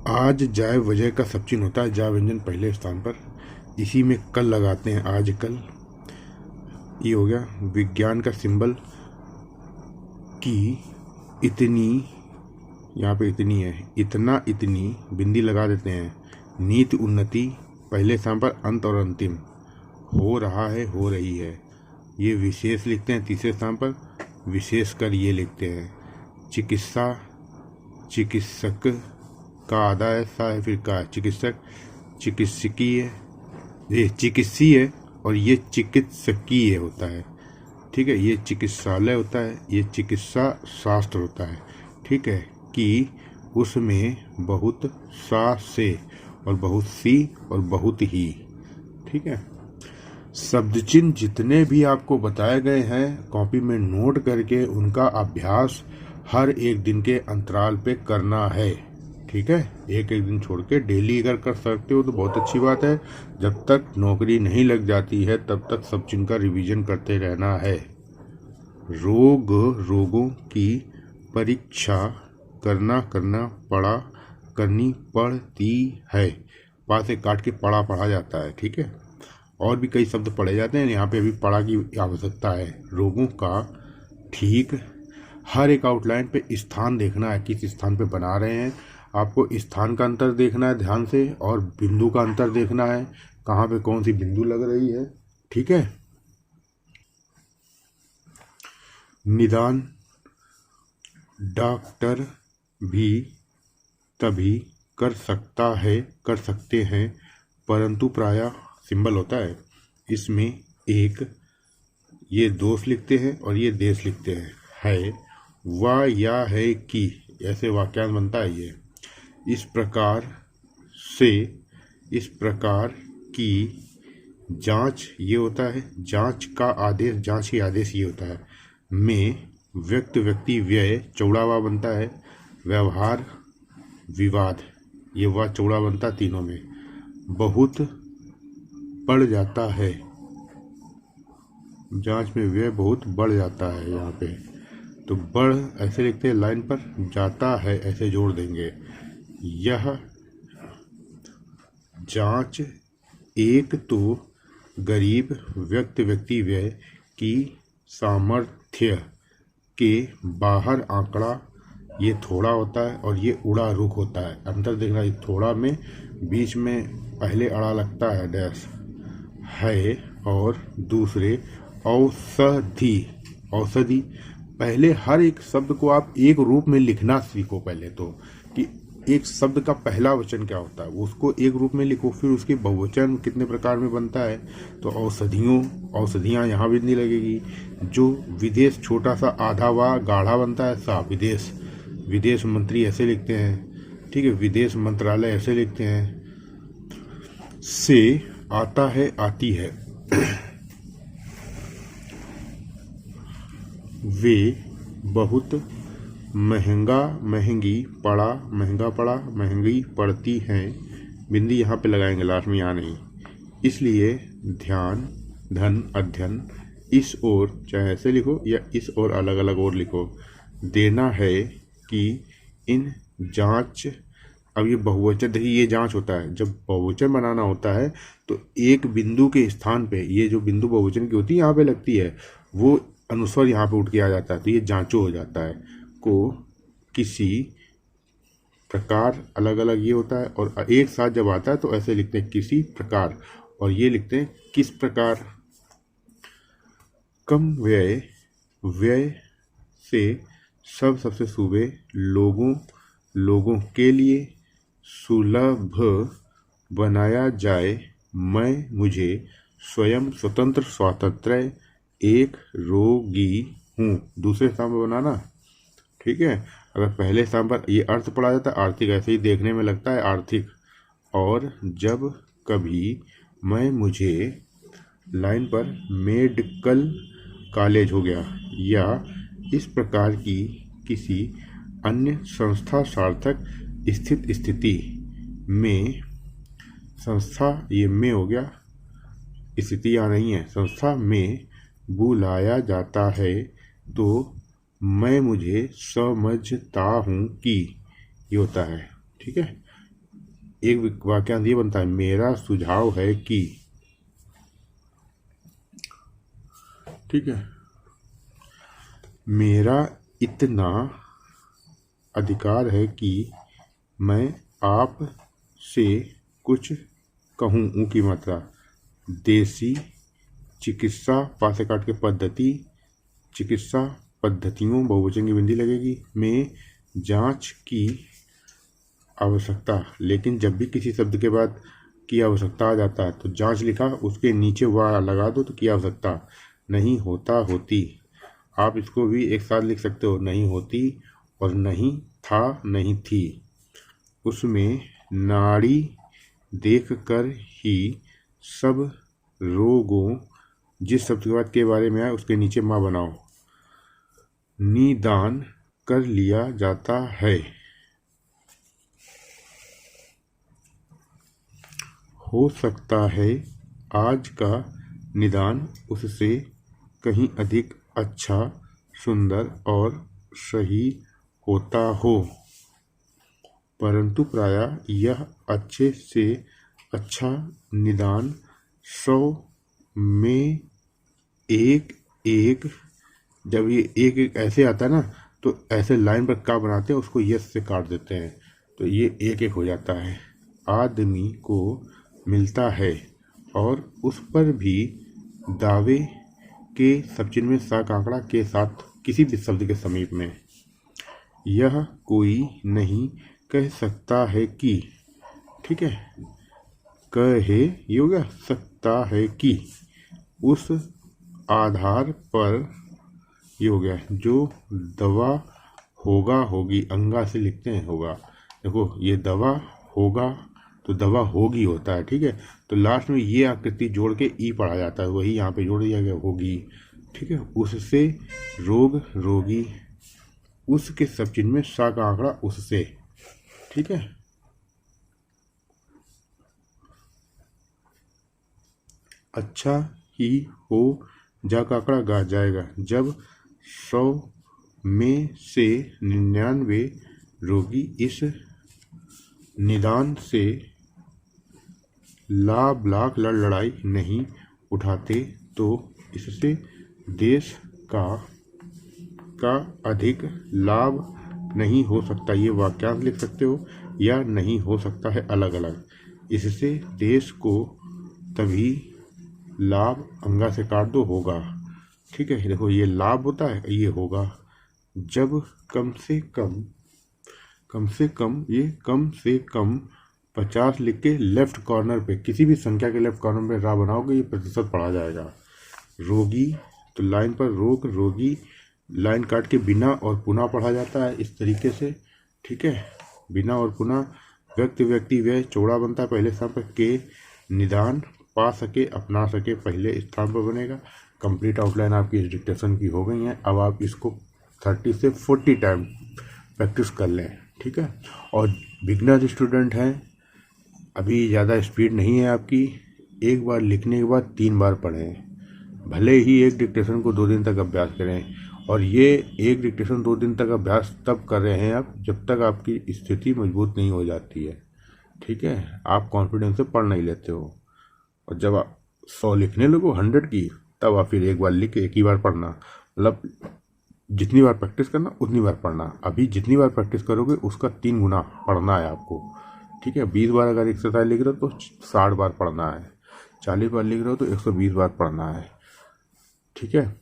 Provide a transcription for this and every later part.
आज जाय वजह का सब चिन्ह होता है, जा व्यंजन पहले स्थान पर, इसी में कल लगाते हैं, आज कल। ये हो गया विज्ञान का सिंबल की इतनी, यहाँ पे इतनी है, इतना इतनी बिंदी लगा देते हैं। नीति उन्नति पहले स्थान पर, अंत और अंतिम, हो रहा है, हो रही है, ये विशेष लिखते हैं तीसरे स्थान पर, विशेष कर ये लिखते हैं। चिकित्सा, चिकित्सक का आधा है, सा है, फिर का, चिकित्सक, चिकित्सकीय, ये चिकित्सीय और ये चिकित्सकीय होता है। ठीक है, ये चिकित्सालय होता है, ये चिकित्सा शास्त्र होता है। ठीक है, कि उसमें बहुत सा से और बहुत सी और बहुत ही। ठीक है, शब्द चिन्ह जितने भी आपको बताए गए हैं कॉपी में नोट करके उनका अभ्यास हर एक दिन के अंतराल पे करना है। ठीक है, एक एक दिन छोड़ के डेली अगर कर सकते हो तो बहुत अच्छी बात है। जब तक नौकरी नहीं लग जाती है तब तक सब चिन्ह का रिवीजन करते रहना है। रोगों की परीक्षा करनी पड़ती है, पा से काट के पढ़ा जाता है। ठीक है, और भी कई शब्द पढ़े जाते हैं, यहाँ पे अभी पढ़ा की आवश्यकता है। रोगों का ठीक, हर एक आउटलाइन पे स्थान देखना है, किस स्थान पे बना रहे हैं। आपको स्थान का अंतर देखना है ध्यान से, और बिंदु का अंतर देखना है, कहाँ पे कौन सी बिंदु लग रही है। ठीक है, निदान डॉक्टर भी तभी कर सकते हैं, परंतु प्रायः सिंबल होता है, इसमें एक ये दोष लिखते हैं और ये देश लिखते हैं, है व या है कि, ऐसे वाक्यांश बनता है। ये इस प्रकार की जांच, ये होता है जांच का आदेश, जांच की आदेश ये होता है। में व्यक्ति व्यय चौड़ा वा बनता है, व्यवहार विवाद ये वा चौड़ा बनता है तीनों में। बहुत बढ़ जाता है, जांच में व्यय बहुत बढ़ जाता है, यहाँ पे तो बढ़ ऐसे लिखते हैं लाइन पर, जाता है ऐसे जोड़ देंगे। यह जांच एक तो गरीब व्यक्ति व्यय की सामर्थ्य के बाहर आंकड़ा, ये थोड़ा होता है और ये उड़ा रुख होता है। अंतर देखना, ये थोड़ा में बीच में पहले अड़ा लगता है डैश है, और दूसरे औषधि पहले हर एक शब्द को आप एक रूप में लिखना सीखो पहले तो, कि एक शब्द का पहला वचन क्या होता है उसको एक रूप में लिखो, फिर उसके बहुवचन कितने प्रकार में बनता है। तो औषधियाँ यहाँ भी नहीं लगेगी। जो विदेश छोटा सा आधा वा गाढ़ा बनता है, सा विदेश मंत्री ऐसे लिखते हैं। ठीक है, विदेश मंत्रालय ऐसे लिखते हैं। से आता है, आती है। वे बहुत महंगी पड़ा, महंगी पड़ती हैं। बिंदी यहाँ पे लगाएंगे लास्ट में, यहाँ नहीं। इसलिए ध्यान, धन, अध्ययन, इस ओर चाहे ऐसे लिखो या इस ओर अलग अलग ओर लिखो, देना है कि इन जांच, अब ये बहुवचन देखिए, ये जांच होता है जब बहुवचन बनाना होता है तो एक बिंदु के स्थान पे, ये जो बिंदु बहुवचन की होती है यहाँ पे लगती है, वो अनुस्वर यहाँ पे उठ के आ जाता है, तो ये जांचो हो जाता है। को किसी प्रकार, अलग अलग ये होता है, और एक साथ जब आता है तो ऐसे लिखते हैं किसी प्रकार, और ये लिखते हैं किस प्रकार। कम व्यय से सबसे सुबह लोगों के लिए सुलभ बनाया जाए। मुझे स्वयं स्वातंत्र एक रोगी हूँ, दूसरे स्थान पर बनाना। ठीक है, अगर पहले स्थान पर ये अर्थ पढ़ा जाता है, आर्थिक ऐसे ही देखने में लगता है आर्थिक। और जब कभी मुझे लाइन पर मेडिकल कॉलेज हो गया, या इस प्रकार की किसी अन्य संस्था सार्थक स्थिति में, संस्था ये में हो गया, स्थिति यहाँ नहीं है, संस्था में बुलाया जाता है, तो मुझे समझता हूँ कि ये होता है। ठीक है, एक वाक्यांश ये बनता है, मेरा सुझाव है कि, ठीक है, मेरा इतना अधिकार है कि मैं आप से कुछ कहूँ। ऊ की मात्रा, देसी चिकित्सा पा से काट के पद्धति, चिकित्सा पद्धतियों बहुवचन की बिंदी लगेगी, में जांच की आवश्यकता। लेकिन जब भी किसी शब्द के बाद की आवश्यकता आ जाता है तो जांच लिखा, उसके नीचे वह लगा दो तो की आवश्यकता। नहीं होता, होती। आप इसको भी एक साथ लिख सकते हो, नहीं होती और नहीं था, नहीं थी। उसमें नाड़ी देख कर ही सब रोगों, जिस शब्द के बाद के बारे में आए उसके नीचे माँ बनाओ, निदान कर लिया जाता है। हो सकता है आज का निदान उससे कहीं अधिक अच्छा, सुंदर और सही होता हो, परंतु प्रायः यह अच्छे से अच्छा निदान 100 में एक, जब ये एक ऐसे आता है ना तो ऐसे लाइन पर का बनाते हैं, उसको यस से काट देते हैं तो ये एक हो जाता है। आदमी को मिलता है और उस पर भी दावे के सबचिन्ह में सा का आंकड़ा के साथ किसी भी शब्द के समीप में। यह कोई नहीं कह सकता है कि, ठीक है, कहे ये हो गया, सकता है कि, उस आधार पर ये हो गया, जो दवा होगा, होगी, अंगा से लिखते हैं होगा। देखो ये दवा होगा तो दवा होगी होता है, ठीक है, तो लास्ट में ये आकृति जोड़ के ई पढ़ा जाता है, वही यहाँ पे जोड़ दिया गया, होगी, ठीक है। उससे रोग, रोगी, उसके सब चिन्ह में सा का आंकड़ा उससे, ठीक है। अच्छा ही हो, जा का आंकड़ा गा जाएगा जब 100 में से 99 रोगी इस निदान से लाभ लड़ाई नहीं उठाते तो इससे देश का अधिक लाभ नहीं हो सकता। ये वाक्यांश लिख सकते हो या नहीं हो सकता है अलग अलग। इससे देश को तभी लाभ, अंगा से काट दो, होगा, ठीक है। देखो ये लाभ होता है, ये होगा जब कम से कम 50 लिख के लेफ्ट कॉर्नर पे, किसी भी संख्या के लेफ्ट कॉर्नर पे रा बनाओगे, ये प्रतिशत पढ़ा जाएगा। रोगी तो लाइन पर रोग, रोगी लाइन काट के बिना और पुनः पढ़ा जाता है इस तरीके से, ठीक है। बिना और पुनः, व्यक्ति व्यय चौड़ा बनता है पहले स्थान पर, के निदान पा सके, अपना सके पहले स्थान पर बनेगा। कंप्लीट आउटलाइन आपकी इस डिक्टेशन की हो गई है। अब आप इसको 30 से 40 टाइम प्रैक्टिस कर लें, ठीक है। और बिगनर स्टूडेंट हैं, अभी ज़्यादा स्पीड नहीं है आपकी, एक बार लिखने के बाद 3 बार पढ़ें। भले ही एक डिक्टेशन को 2 दिन तक अभ्यास करें, और ये एक डिक्टेशन 2 दिन तक अभ्यास तब कर रहे हैं आप जब तक आपकी स्थिति मजबूत नहीं हो जाती है, ठीक है। आप कॉन्फिडेंस से पढ़ नहीं लेते हो, और जब आप 100 लिखने लगो 100 की, तब आप फिर एक बार लिख के एक ही बार पढ़ना। मतलब जितनी बार प्रैक्टिस करना उतनी बार पढ़ना। अभी जितनी बार प्रैक्टिस करोगे उसका 3 गुना पढ़ना है आपको, ठीक है। 20 बार अगर एक्सरसाइज लिख रहे हो तो 60 बार पढ़ना है, 40 बार लिख रहे हो तो 120 बार पढ़ना है, ठीक है।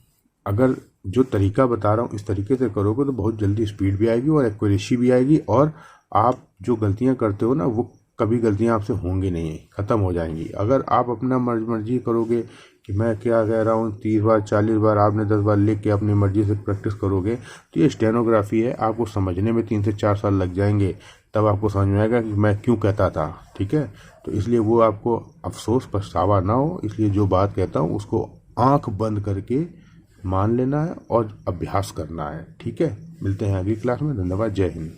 अगर जो तरीका बता रहा हूँ इस तरीके से करोगे तो बहुत जल्दी स्पीड भी आएगी और एक्यूरेसी भी आएगी, और आप जो गलतियाँ करते हो ना वो कभी गलतियाँ आपसे होंगी नहीं, ख़त्म हो जाएंगी। अगर आप अपना मर्जी करोगे कि मैं क्या कह रहा हूँ 30 बार 40 बार आपने 10 बार लिख के अपनी मर्जी से प्रैक्टिस करोगे तो ये स्टेनोग्राफी है, आपको समझने में 3 से 4 साल लग जाएंगे, तब आपको समझ में आएगा कि मैं क्यों कहता था, ठीक है। तो इसलिए वो आपको अफसोस पछतावा ना हो, इसलिए जो बात कहता हूँ उसको आँख बंद करके मान लेना है और अभ्यास करना है, ठीक है। मिलते हैं अगली क्लास में। धन्यवाद। जय हिंद।